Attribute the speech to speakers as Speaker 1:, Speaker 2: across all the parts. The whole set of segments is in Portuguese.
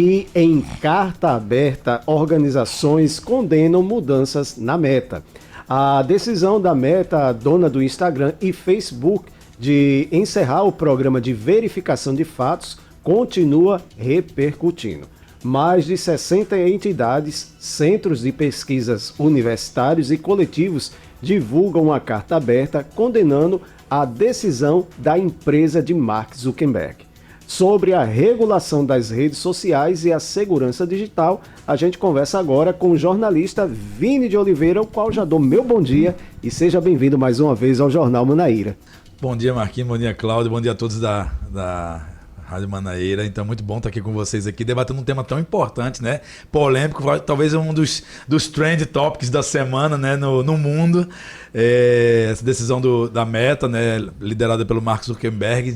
Speaker 1: E em carta aberta, organizações condenam mudanças na Meta. A decisão da Meta, dona do Instagram e Facebook, de encerrar o programa de verificação de fatos, continua repercutindo. Mais de 60 entidades, centros de pesquisas universitários e coletivos divulgam uma carta aberta condenando a decisão da empresa de Mark Zuckerberg. Sobre a regulação das redes sociais e a segurança digital, a gente conversa agora com o jornalista Vini de Oliveira, ao qual já dou meu bom dia e seja bem-vindo mais uma vez ao Jornal Manaíra.
Speaker 2: Bom dia, Marquinhos, bom dia, Cláudio, bom dia a todos da Rádio Manaíra. Então, muito bom estar aqui com vocês aqui, debatendo um tema tão importante, né? Polêmico, talvez um dos trend topics da semana, né? no mundo. Essa decisão da Meta, né? Liderada pelo Mark Zuckerberg,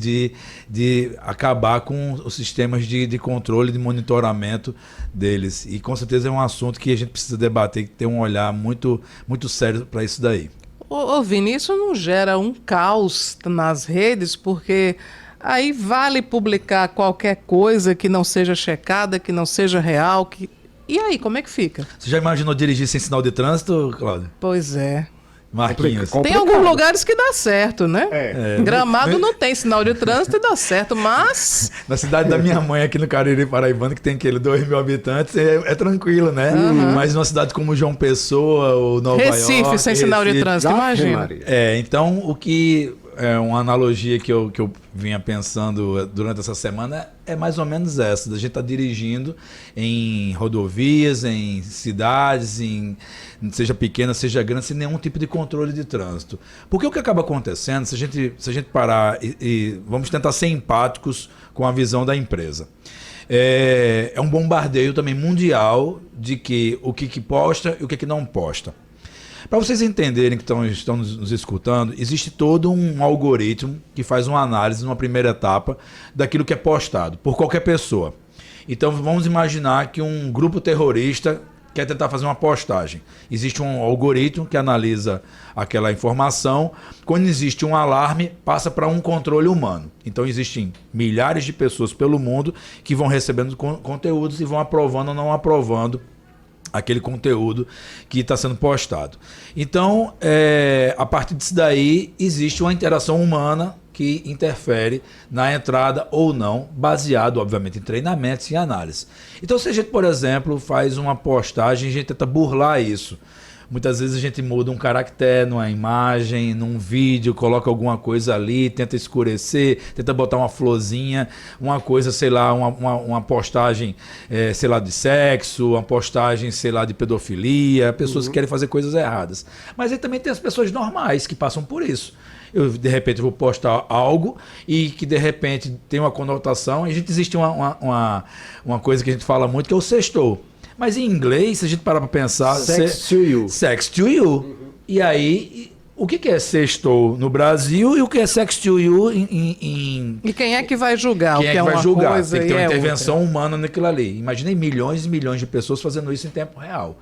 Speaker 2: de acabar com os sistemas de controle, de monitoramento deles. E com certeza é um assunto que a gente precisa debater, ter um olhar muito, muito sério para isso daí.
Speaker 3: Ô Vini, isso não gera um caos nas redes, porque aí vale publicar qualquer coisa que não seja checada, que não seja real. E aí, como é que fica?
Speaker 2: Você já imaginou dirigir sem sinal de trânsito, Cláudio?
Speaker 3: Pois é.
Speaker 2: Marquinhos.
Speaker 3: Tem alguns lugares que dá certo, né? Gramado não tem sinal de trânsito e dá certo, mas...
Speaker 2: Na cidade da minha mãe, aqui no Cariri Paraibano, que tem 2.000 habitantes, é tranquilo, né? Uhum. Mas numa cidade como João Pessoa ou Nova York...
Speaker 3: Recife, sem sinal de trânsito, imagina.
Speaker 2: Então, o que... uma analogia que eu vinha pensando durante essa semana é mais ou menos essa, da gente estar dirigindo em rodovias, em cidades, seja pequena, seja grande, sem nenhum tipo de controle de trânsito. Porque o que acaba acontecendo, se a gente parar e vamos tentar ser empáticos com a visão da empresa. É um bombardeio também mundial de o que posta e o que não posta. Para vocês entenderem que estão nos escutando, existe todo um algoritmo que faz uma análise numa primeira etapa daquilo que é postado por qualquer pessoa. Então vamos imaginar que um grupo terrorista quer tentar fazer uma postagem. Existe um algoritmo que analisa aquela informação. Quando existe um alarme, passa para um controle humano. Então existem milhares de pessoas pelo mundo que vão recebendo conteúdos e vão aprovando ou não aprovando aquele conteúdo que está sendo postado. Então, a partir disso daí, existe uma interação humana que interfere na entrada ou não, baseado, obviamente, em treinamentos e análise. Então, se a gente, por exemplo, faz uma postagem, a gente tenta burlar isso. Muitas vezes a gente muda um caractere numa imagem, num vídeo, coloca alguma coisa ali, tenta escurecer, tenta botar uma florzinha, uma coisa, sei lá, uma postagem, sei lá, de sexo, uma postagem, sei lá, de pedofilia, pessoas que querem fazer coisas erradas. Mas aí também tem as pessoas normais que passam por isso. Eu, de repente, vou postar algo e que, de repente, tem uma conotação. E existe uma coisa que a gente fala muito, que é o sextou. Mas em inglês, se a gente parar para pensar...
Speaker 1: Sex to you.
Speaker 2: Sex to you. Uhum. E aí, o que é sextou no Brasil e o que é sex to you em...
Speaker 3: E quem é que vai julgar?
Speaker 2: Quem é que vai julgar? Tem que ter uma intervenção
Speaker 3: outra
Speaker 2: humana naquilo ali. Imaginem milhões e milhões de pessoas fazendo isso em tempo real.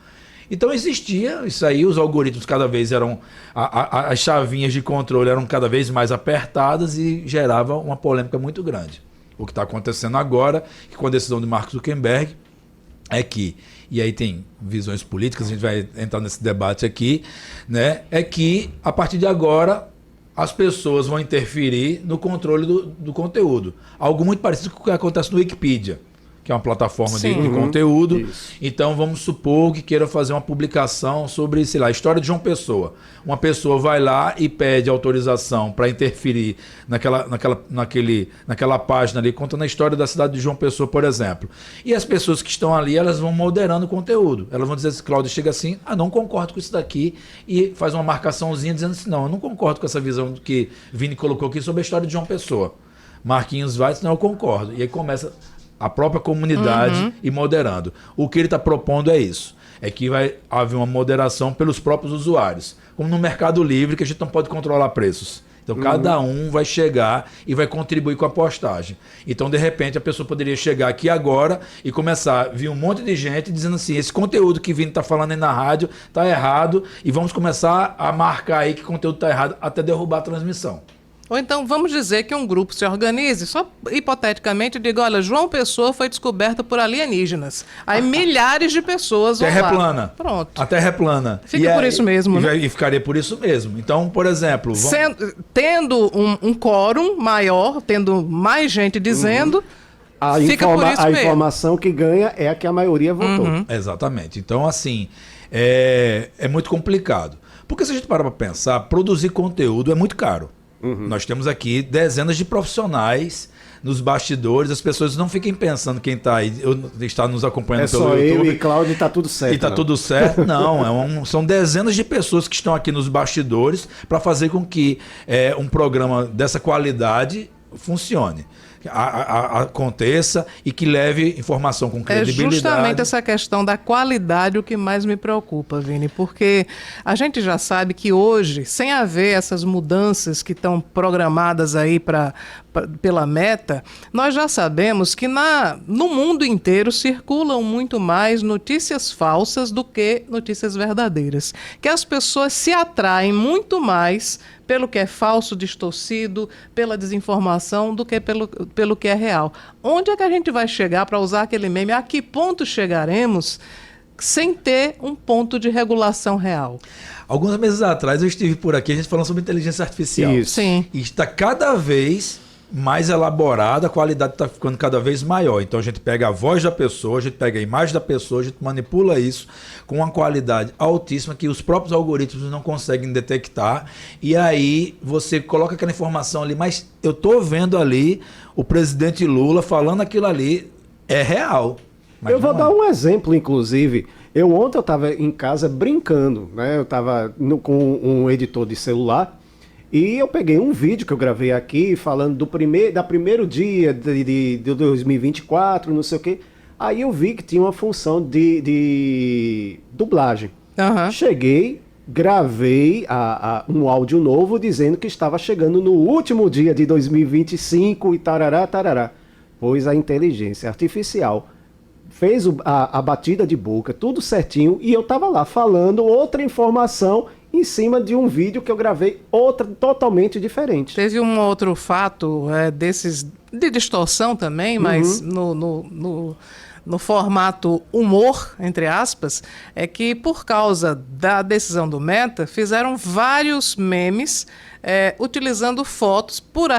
Speaker 2: Então existia isso aí, os algoritmos cada vez eram... As chavinhas de controle eram cada vez mais apertadas e gerava uma polêmica muito grande. O que está acontecendo agora, que com a decisão de Mark Zuckerberg, é que, e aí tem visões políticas, a gente vai entrar nesse debate aqui, né? É que, a partir de agora, as pessoas vão interferir no controle do conteúdo. Algo muito parecido com o que acontece no Wikipedia, que é uma plataforma de conteúdo. Isso. Então, vamos supor que queira fazer uma publicação sobre, sei lá, a história de João Pessoa. Uma pessoa vai lá e pede autorização para interferir naquela página ali, contando a história da cidade de João Pessoa, por exemplo. E as pessoas que estão ali, elas vão moderando o conteúdo. Elas vão dizer assim, Cláudio, chega assim, não concordo com isso daqui, e faz uma marcaçãozinha dizendo assim, não, eu não concordo com essa visão que Vini colocou aqui sobre a história de João Pessoa. Marquinhos vai, não, eu concordo. E aí começa a própria comunidade e moderando. O que ele está propondo é isso. É que vai haver uma moderação pelos próprios usuários. Como no Mercado Livre, que a gente não pode controlar preços. Então, cada um vai chegar e vai contribuir com a postagem. Então, de repente, a pessoa poderia chegar aqui agora e começar a vir um monte de gente dizendo assim, esse conteúdo que Vini está falando aí na rádio está errado e vamos começar a marcar aí que o conteúdo está errado até derrubar a transmissão.
Speaker 3: Ou então vamos dizer que um grupo se organize, só hipoteticamente diga, olha, João Pessoa foi descoberto por alienígenas. Aí milhares de pessoas vão
Speaker 2: Terra
Speaker 3: lá.
Speaker 2: plana.
Speaker 3: Pronto.
Speaker 2: A Terra é plana.
Speaker 3: Fica por isso mesmo, né?
Speaker 2: E ficaria por isso mesmo. Então, por exemplo...
Speaker 3: Tendo um quórum maior, tendo mais gente dizendo...
Speaker 1: A informação que ganha é a que a maioria votou.
Speaker 2: Exatamente. Então, assim, é muito complicado. Porque se a gente parar para pensar, produzir conteúdo é muito caro. Nós temos aqui dezenas de profissionais nos bastidores, as pessoas não fiquem pensando quem está nos acompanhando pelo YouTube.
Speaker 1: É só eu e Cláudio e está tudo certo.
Speaker 2: E está tudo certo. Não, são dezenas de pessoas que estão aqui nos bastidores para fazer com que um programa dessa qualidade funcione. Aconteça e que leve informação com credibilidade.
Speaker 3: É justamente essa questão da qualidade o que mais me preocupa, Vini, porque a gente já sabe que hoje, sem haver essas mudanças que estão programadas aí pela Meta, nós já sabemos que no mundo inteiro circulam muito mais notícias falsas do que notícias verdadeiras. Que as pessoas se atraem muito mais pelo que é falso, distorcido, pela desinformação, do que pelo que é real. Onde é que a gente vai chegar para usar aquele meme? A que ponto chegaremos sem ter um ponto de regulação real?
Speaker 2: Alguns meses atrás eu estive por aqui, a gente falando sobre inteligência artificial.
Speaker 1: Isso.
Speaker 3: Sim.
Speaker 2: E está cada vez mais elaborada, a qualidade está ficando cada vez maior. Então a gente pega a voz da pessoa, a gente pega a imagem da pessoa, a gente manipula isso com uma qualidade altíssima que os próprios algoritmos não conseguem detectar. E aí você coloca aquela informação ali, mas eu estou vendo ali o presidente Lula falando aquilo ali, é real.
Speaker 1: Eu vou dar um exemplo, inclusive. Ontem eu estava em casa brincando, né? Eu estava com um editor de celular. E eu peguei um vídeo que eu gravei aqui falando do primeiro dia de 2024, não sei o quê. Aí eu vi que tinha uma função de dublagem. Cheguei, gravei um áudio novo dizendo que estava chegando no último dia de 2025 e tarará, tarará. Pois a inteligência artificial fez a batida de boca, tudo certinho, e eu estava lá falando outra informação em cima de um vídeo que eu gravei totalmente diferente.
Speaker 3: Teve um outro fato desses de distorção também, mas no formato humor, entre aspas, é que por causa da decisão do Meta, fizeram vários memes utilizando fotos por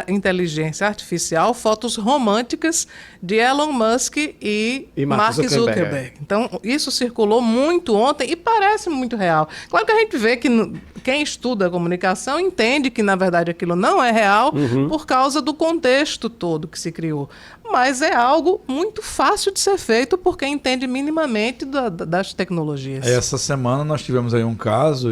Speaker 3: inteligência artificial, fotos românticas de Elon Musk e Mark Zuckerberg. Então, isso circulou muito ontem e parece muito real. Claro que a gente vê que quem estuda a comunicação entende que, na verdade, aquilo não é real por causa do contexto todo que se criou. Mas é algo muito fácil de ser feito por quem entende minimamente das tecnologias.
Speaker 2: Essa semana nós tivemos aí um caso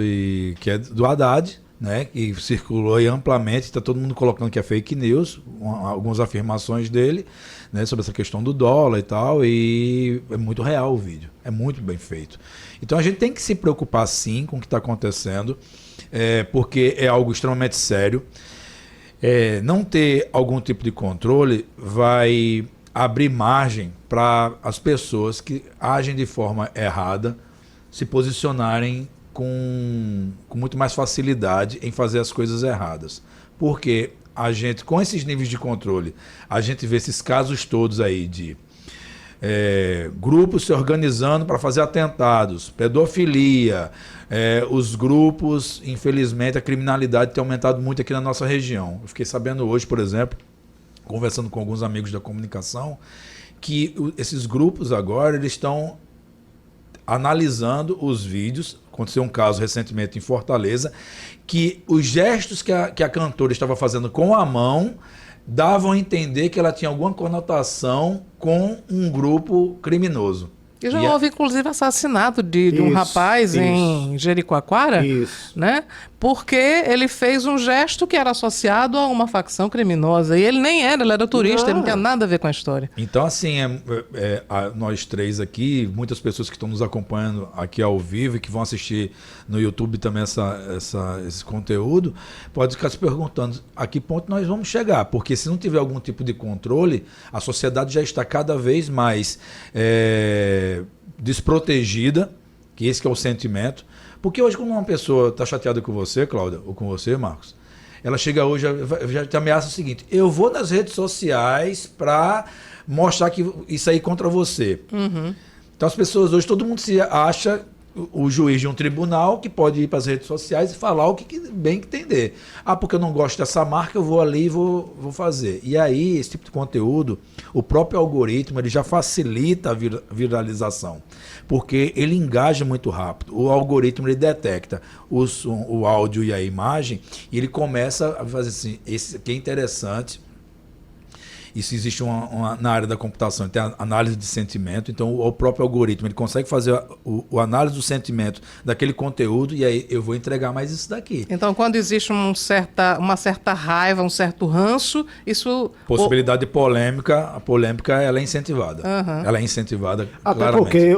Speaker 2: que é do Haddad, né, que circulou aí amplamente, está todo mundo colocando que é fake news, algumas afirmações dele, né, sobre essa questão do dólar e tal, e é muito real o vídeo, é muito bem feito. Então a gente tem que se preocupar sim com o que está acontecendo, porque é algo extremamente sério. Não ter algum tipo de controle vai abrir margem para as pessoas que agem de forma errada se posicionarem com muito mais facilidade em fazer as coisas erradas. Porque a gente, com esses níveis de controle, a gente vê esses casos todos aí de grupos se organizando para fazer atentados, pedofilia, os grupos, infelizmente, a criminalidade tem aumentado muito aqui na nossa região. Eu fiquei sabendo hoje, por exemplo, conversando com alguns amigos da comunicação, que esses grupos agora eles estão analisando os vídeos. Aconteceu um caso recentemente em Fortaleza, que os gestos que a cantora estava fazendo com a mão davam a entender que ela tinha alguma conotação com um grupo criminoso.
Speaker 3: E já houve, inclusive, assassinato de um rapaz em Jericoacoara, né? Porque ele fez um gesto que era associado a uma facção criminosa. E ele nem era, ele era turista, ele não tinha nada a ver com a história.
Speaker 2: Então, assim, nós três aqui, muitas pessoas que estão nos acompanhando aqui ao vivo e que vão assistir no YouTube também esse conteúdo, pode ficar se perguntando a que ponto nós vamos chegar. Porque se não tiver algum tipo de controle, a sociedade já está cada vez mais desprotegida, que esse que é o sentimento. Porque hoje, quando uma pessoa está chateada com você, Cláudia, ou com você, Marcos, ela chega hoje, já te ameaça o seguinte: eu vou nas redes sociais para mostrar que isso aí é contra você. Então as pessoas hoje, todo mundo se acha o juiz de um tribunal que pode ir para as redes sociais e falar o que bem entender. Ah, porque eu não gosto dessa marca, eu vou ali e vou fazer. E aí, esse tipo de conteúdo, o próprio algoritmo, ele já facilita a viralização, porque ele engaja muito rápido. O algoritmo, ele detecta o áudio e a imagem, e ele começa a fazer assim: esse aqui é interessante. Isso existe na área da computação, tem a análise de sentimento. Então o próprio algoritmo ele consegue fazer a análise do sentimento daquele conteúdo, e aí eu vou entregar mais isso daqui.
Speaker 3: Então, quando existe uma certa raiva, um certo ranço, isso...
Speaker 2: Possibilidade de polêmica, a polêmica ela é incentivada. Ela é incentivada
Speaker 1: até
Speaker 2: claramente.
Speaker 1: Porque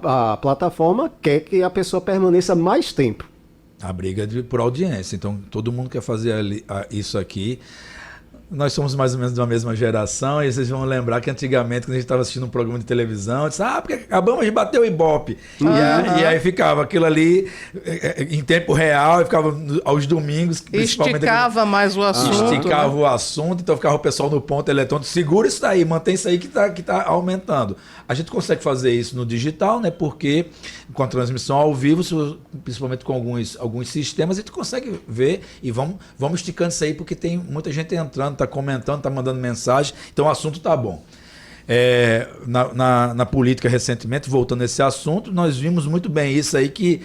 Speaker 1: a plataforma quer que a pessoa permaneça mais tempo.
Speaker 2: A briga é por audiência. Então todo mundo quer fazer isso aqui. Nós somos mais ou menos de uma mesma geração, e vocês vão lembrar que antigamente, quando a gente estava assistindo um programa de televisão, disse: porque acabamos de bater o Ibope. E aí ficava aquilo ali em tempo real, e ficava aos domingos.
Speaker 3: Esticava mais o assunto.
Speaker 2: Esticava o assunto, então ficava o pessoal no ponto eletrônico: segura isso daí, mantém isso aí que tá aumentando. A gente consegue fazer isso no digital, né? Porque com a transmissão ao vivo, principalmente com alguns sistemas, a gente consegue ver, e vamos esticando isso aí, porque tem muita gente entrando, está comentando, está mandando mensagem, então o assunto está bom. Na política, recentemente, voltando a esse assunto, nós vimos muito bem isso aí, que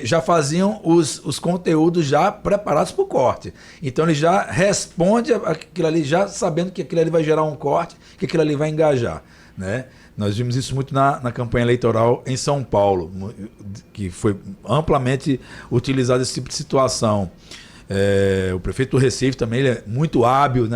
Speaker 2: já faziam os conteúdos já preparados para o corte. Então ele já responde aquilo ali, já sabendo que aquilo ali vai gerar um corte, que aquilo ali vai engajar, né? Nós vimos isso muito na campanha eleitoral em São Paulo, que foi amplamente utilizado esse tipo de situação. O prefeito do Recife também, ele é muito hábil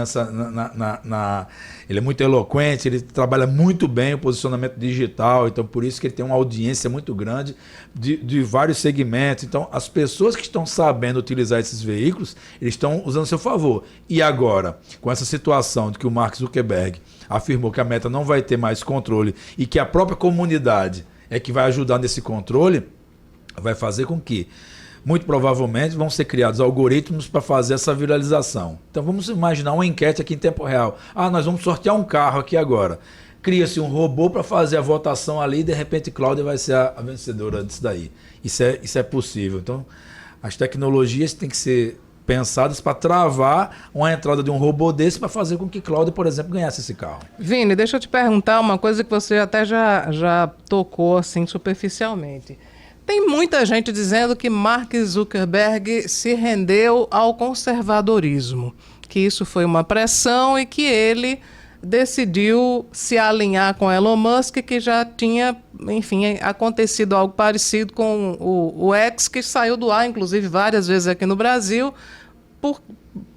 Speaker 2: ele é muito eloquente, ele trabalha muito bem o posicionamento digital, então por isso que ele tem uma audiência muito grande de vários segmentos. Então as pessoas que estão sabendo utilizar esses veículos, eles estão usando a seu favor. E agora, com essa situação de que o Mark Zuckerberg afirmou que a Meta não vai ter mais controle e que a própria comunidade é que vai ajudar nesse controle, vai fazer com que muito provavelmente vão ser criados algoritmos para fazer essa viralização. Então vamos imaginar uma enquete aqui em tempo real. Nós vamos sortear um carro aqui agora. Cria-se um robô para fazer a votação ali, e de repente Cláudia vai ser a vencedora disso daí. Isso é possível. Então as tecnologias têm que ser pensadas para travar uma entrada de um robô desse, para fazer com que Cláudia, por exemplo, ganhasse esse carro.
Speaker 3: Vini, deixa eu te perguntar uma coisa que você até já tocou assim superficialmente. Tem muita gente dizendo que Mark Zuckerberg se rendeu ao conservadorismo, que isso foi uma pressão e que ele decidiu se alinhar com Elon Musk, que já tinha, enfim, acontecido algo parecido com o X, que saiu do ar, inclusive, várias vezes aqui no Brasil,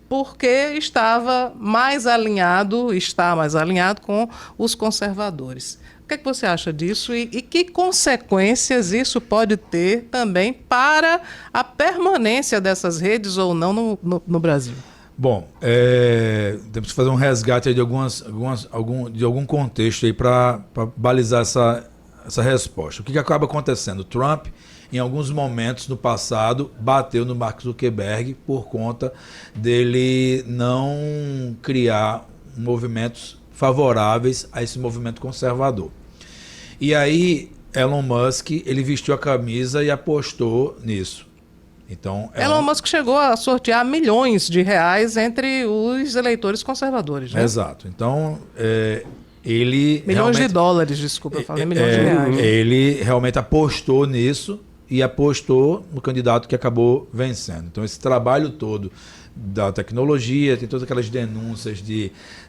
Speaker 3: porque está mais alinhado com os conservadores. O que é que você acha disso e que consequências isso pode ter também para a permanência dessas redes ou não no Brasil?
Speaker 2: Bom, temos que fazer um resgate aí de algum contexto aí para balizar essa resposta. O que acaba acontecendo? Trump, em alguns momentos no passado, bateu no Mark Zuckerberg por conta dele não criar movimentos favoráveis a esse movimento conservador. E aí, Elon Musk, ele vestiu a camisa e apostou nisso. Então,
Speaker 3: Elon Musk chegou a sortear milhões de reais entre os eleitores conservadores, né?
Speaker 2: Exato. Então, ele...
Speaker 3: Milhões de dólares, desculpa, eu falei milhões de reais.
Speaker 2: Ele realmente apostou nisso e apostou no candidato que acabou vencendo. Então, esse trabalho todo da tecnologia, tem todas aquelas denúncias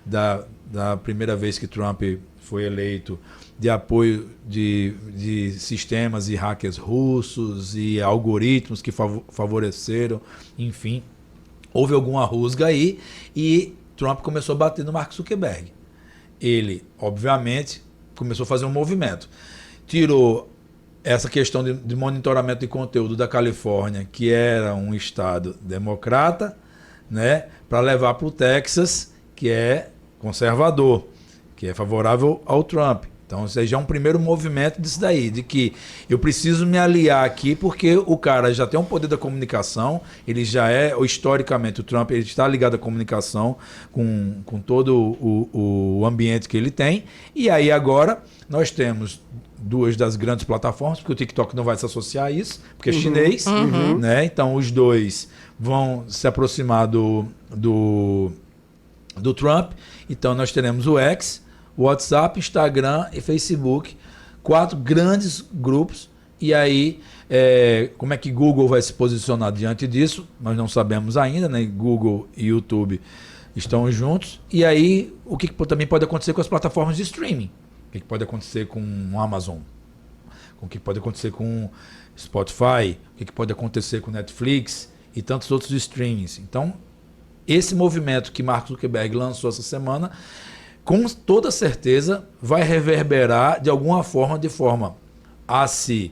Speaker 2: da primeira vez que Trump foi eleito, de apoio de sistemas e hackers russos e algoritmos que favoreceram, enfim. Houve alguma rusga aí e Trump começou a bater no Mark Zuckerberg. Ele, obviamente, começou a fazer um movimento. Tirou essa questão de monitoramento de conteúdo da Califórnia, que era um estado democrata, né, para levar para o Texas, que é conservador, que é favorável ao Trump. Então, isso aí já é um primeiro movimento disso daí, de que eu preciso me aliar aqui porque o cara já tem um poder da comunicação, ele já historicamente, o Trump ele está ligado à comunicação com todo o ambiente que ele tem, e aí agora nós temos duas das grandes plataformas, porque o TikTok não vai se associar a isso, porque é chinês, né? Então os dois vão se aproximar do Trump, então nós teremos o X, WhatsApp, Instagram e Facebook, 4 grandes grupos. E aí, como é que Google vai se posicionar diante disso? Nós não sabemos ainda, né? Google e YouTube estão juntos. E aí, o que também pode acontecer com as plataformas de streaming? O que pode acontecer com o Amazon? O que pode acontecer com Spotify? O que pode acontecer com Netflix e tantos outros streamings? Então, esse movimento que Mark Zuckerberg lançou essa semana, com toda certeza, vai reverberar de alguma forma, de forma a se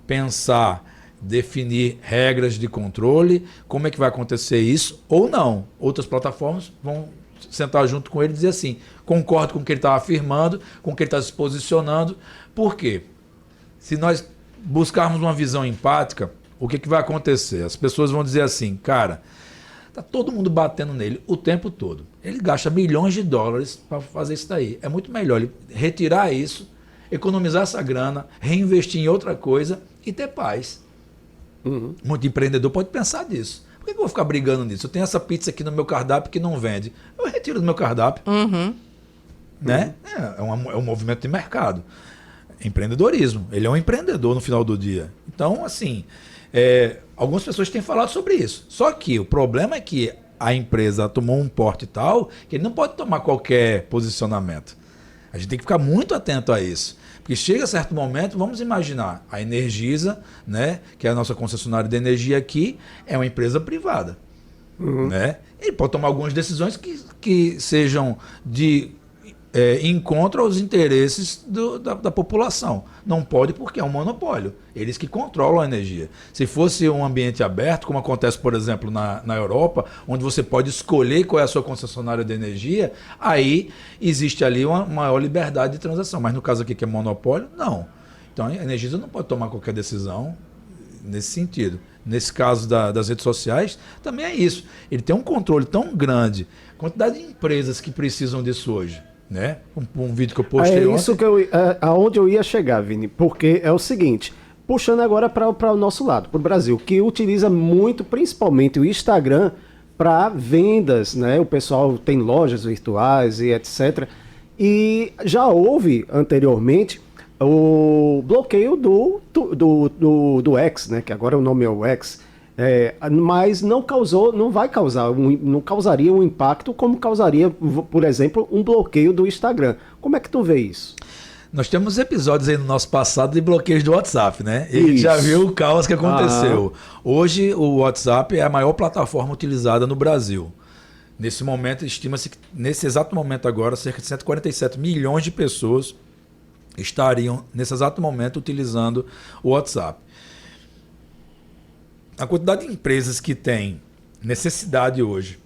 Speaker 2: pensar, definir regras de controle, como é que vai acontecer isso, ou não. Outras plataformas vão sentar junto com ele e dizer assim, concordo com o que ele está afirmando, com o que ele está se posicionando. Por quê? Se nós buscarmos uma visão empática, o que vai acontecer? As pessoas vão dizer assim, cara, tá todo mundo batendo nele o tempo todo. Ele gasta milhões de dólares para fazer isso daí. É muito melhor ele retirar isso, economizar essa grana, reinvestir em outra coisa e ter paz. Muito empreendedor pode pensar nisso. Por que eu vou ficar brigando nisso? Eu tenho essa pizza aqui no meu cardápio que não vende. Eu retiro do meu cardápio. Né? É um movimento de mercado. Empreendedorismo. Ele é um empreendedor no final do dia. Então, assim, algumas pessoas têm falado sobre isso. Só que o problema é que a empresa tomou um porte tal que ele não pode tomar qualquer posicionamento. A gente tem que ficar muito atento a isso. Porque chega a certo momento, vamos imaginar, a Energisa, né, que é a nossa concessionária de energia aqui, é uma empresa privada. Né? Ele pode tomar algumas decisões que sejam de encontro aos interesses da população. Não pode porque é um monopólio. Eles que controlam a energia. Se fosse um ambiente aberto, como acontece, por exemplo, na Europa, onde você pode escolher qual é a sua concessionária de energia, aí existe ali uma maior liberdade de transação. Mas no caso aqui que é monopólio, não. Então a Energisa não pode tomar qualquer decisão nesse sentido. Nesse caso das redes sociais, também é isso. Ele tem um controle tão grande, quantidade de empresas que precisam disso hoje. Né? Um vídeo que eu postei ontem.
Speaker 1: Isso que aonde eu ia chegar, Vini, porque é o seguinte, puxando agora para o nosso lado, para o Brasil, que utiliza muito, principalmente o Instagram, para vendas, né? O pessoal tem lojas virtuais e etc. E já houve anteriormente o bloqueio do X, né? Que agora o nome é o X. Mas não causaria um impacto como causaria, por exemplo, um bloqueio do Instagram. Como é que tu vê isso?
Speaker 2: Nós temos episódios aí no nosso passado de bloqueios do WhatsApp, né? E a gente já viu o caos que aconteceu. Hoje o WhatsApp é a maior plataforma utilizada no Brasil. Nesse momento, estima-se que nesse exato momento agora, cerca de 147 milhões de pessoas estariam, nesse exato momento, utilizando o WhatsApp. A quantidade de empresas que têm necessidade hoje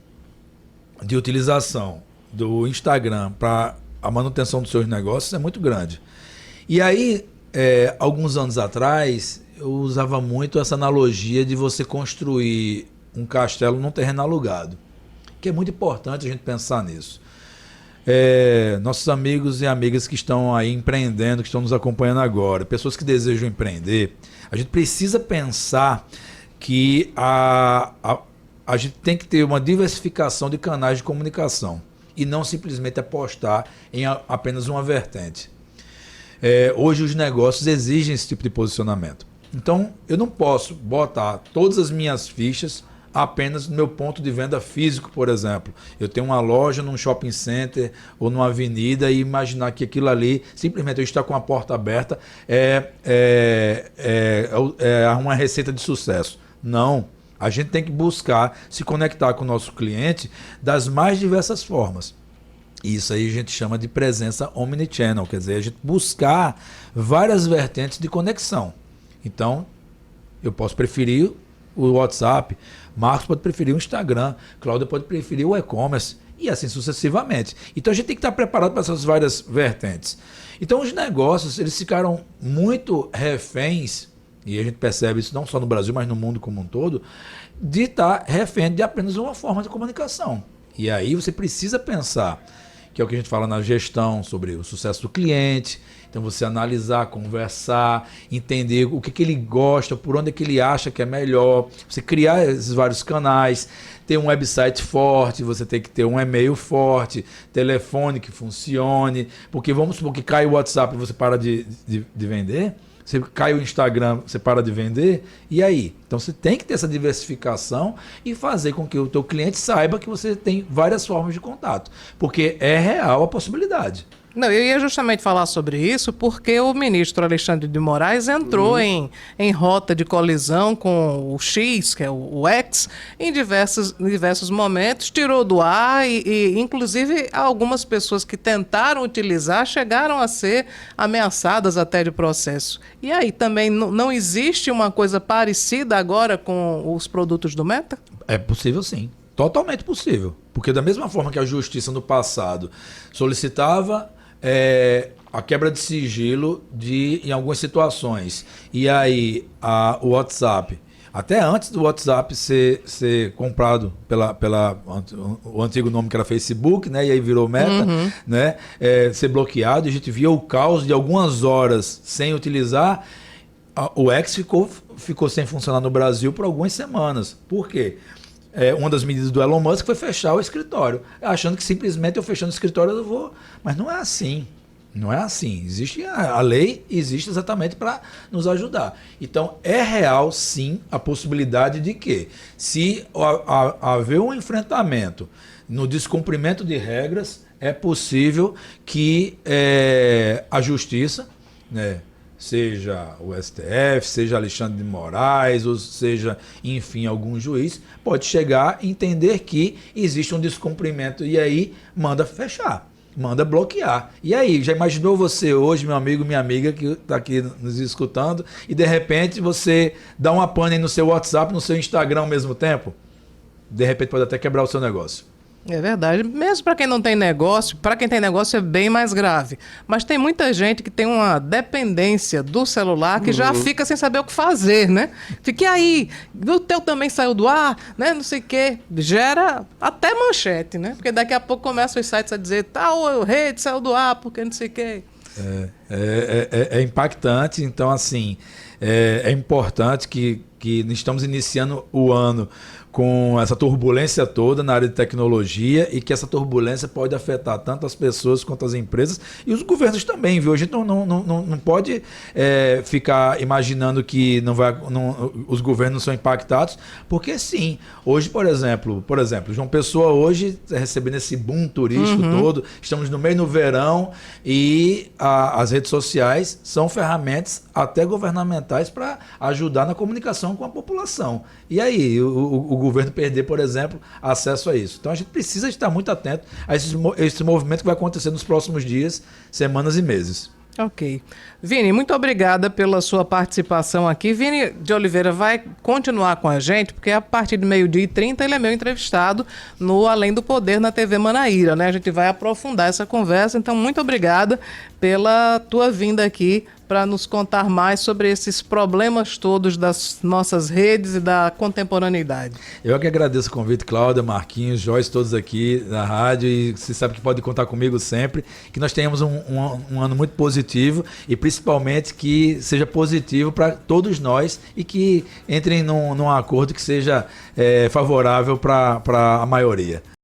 Speaker 2: de utilização do Instagram para a manutenção dos seus negócios é muito grande. E aí, alguns anos atrás, eu usava muito essa analogia de você construir um castelo num terreno alugado, que é muito importante a gente pensar nisso. Nossos amigos e amigas que estão aí empreendendo, que estão nos acompanhando agora, pessoas que desejam empreender, a gente precisa pensar que a gente tem que ter uma diversificação de canais de comunicação e não simplesmente apostar em apenas uma vertente. Hoje os negócios exigem esse tipo de posicionamento. Então eu não posso botar todas as minhas fichas apenas no meu ponto de venda físico, por exemplo. Eu tenho uma loja num shopping center ou numa avenida e imaginar que aquilo ali, simplesmente eu estar com a porta aberta, é uma receita de sucesso. Não, a gente tem que buscar se conectar com o nosso cliente das mais diversas formas. Isso aí a gente chama de presença omnichannel, quer dizer, a gente buscar várias vertentes de conexão. Então, eu posso preferir o WhatsApp, Marcos pode preferir o Instagram, Cláudia pode preferir o e-commerce e assim sucessivamente. Então a gente tem que estar preparado para essas várias vertentes. Então os negócios, eles ficaram muito reféns, e a gente percebe isso não só no Brasil, mas no mundo como um todo, de estar refém de apenas uma forma de comunicação. E aí você precisa pensar, que é o que a gente fala na gestão, sobre o sucesso do cliente. Então você analisar, conversar, entender o que ele gosta, por onde é que ele acha que é melhor, você criar esses vários canais, ter um website forte, você tem que ter um e-mail forte, telefone que funcione, porque vamos supor que cai o WhatsApp e você para de vender, você cai o Instagram, você para de vender, e aí? Então você tem que ter essa diversificação e fazer com que o teu cliente saiba que você tem várias formas de contato, porque é real a possibilidade.
Speaker 3: Não, eu ia justamente falar sobre isso porque o ministro Alexandre de Moraes entrou em rota de colisão com o X, que é o X, em diversos momentos, tirou do ar e inclusive, algumas pessoas que tentaram utilizar chegaram a ser ameaçadas até de processo. E aí, também não existe uma coisa parecida agora com os produtos do Meta?
Speaker 2: É possível, sim. Totalmente possível. Porque da mesma forma que a justiça no passado solicitava a quebra de sigilo em algumas situações. E aí o WhatsApp, até antes do WhatsApp ser comprado o antigo nome que era Facebook, né? E aí virou Meta, né? Ser bloqueado, a gente via o caos de algumas horas sem utilizar. O X ficou sem funcionar no Brasil por algumas semanas. Por quê? Uma das medidas do Elon Musk foi fechar o escritório, achando que simplesmente eu fechando o escritório eu vou... Mas não é assim. Não é assim. Existe a lei, existe exatamente para nos ajudar. Então, é real, sim, a possibilidade de que, se haver um enfrentamento no descumprimento de regras, é possível que a justiça, né, seja o STF, seja Alexandre de Moraes, ou seja, enfim, algum juiz, pode chegar e entender que existe um descumprimento e aí manda fechar, manda bloquear. E aí, já imaginou você hoje, meu amigo, minha amiga, que está aqui nos escutando, e de repente você dá uma pane no seu WhatsApp, no seu Instagram ao mesmo tempo? De repente pode até quebrar o seu negócio.
Speaker 3: É verdade. Mesmo para quem não tem negócio, para quem tem negócio é bem mais grave. Mas tem muita gente que tem uma dependência do celular que já fica sem saber o que fazer, né? Fica, e aí? O teu também saiu do ar, né? Não sei o quê. Gera até manchete, né? Porque daqui a pouco começam os sites a dizer tal rede saiu do ar porque não sei o quê.
Speaker 2: É impactante. Então, assim, é importante que estamos iniciando o ano com essa turbulência toda na área de tecnologia e que essa turbulência pode afetar tanto as pessoas quanto as empresas e os governos também, viu? A gente não pode ficar imaginando que os governos não são impactados, porque sim, hoje, por exemplo, João Pessoa hoje está recebendo esse boom turístico todo, estamos no meio do verão e as redes sociais são ferramentas até governamentais para ajudar na comunicação com a população. E aí, o governo perder, por exemplo, acesso a isso. Então a gente precisa estar muito atento a esse movimento que vai acontecer nos próximos dias, semanas e meses.
Speaker 3: Ok. Vini, muito obrigada pela sua participação aqui. Vini de Oliveira vai continuar com a gente, porque a partir de 12h30 ele é meu entrevistado no Além do Poder na TV Manaíra, né? A gente vai aprofundar essa conversa, então muito obrigada pela tua vinda aqui para nos contar mais sobre esses problemas todos das nossas redes e da contemporaneidade.
Speaker 2: Eu que agradeço o convite, Cláudia, Marquinhos, Joyce, todos aqui na rádio, e você sabe que pode contar comigo sempre, que nós tenhamos um ano muito positivo e principalmente que seja positivo para todos nós e que entrem num acordo que seja favorável para a maioria.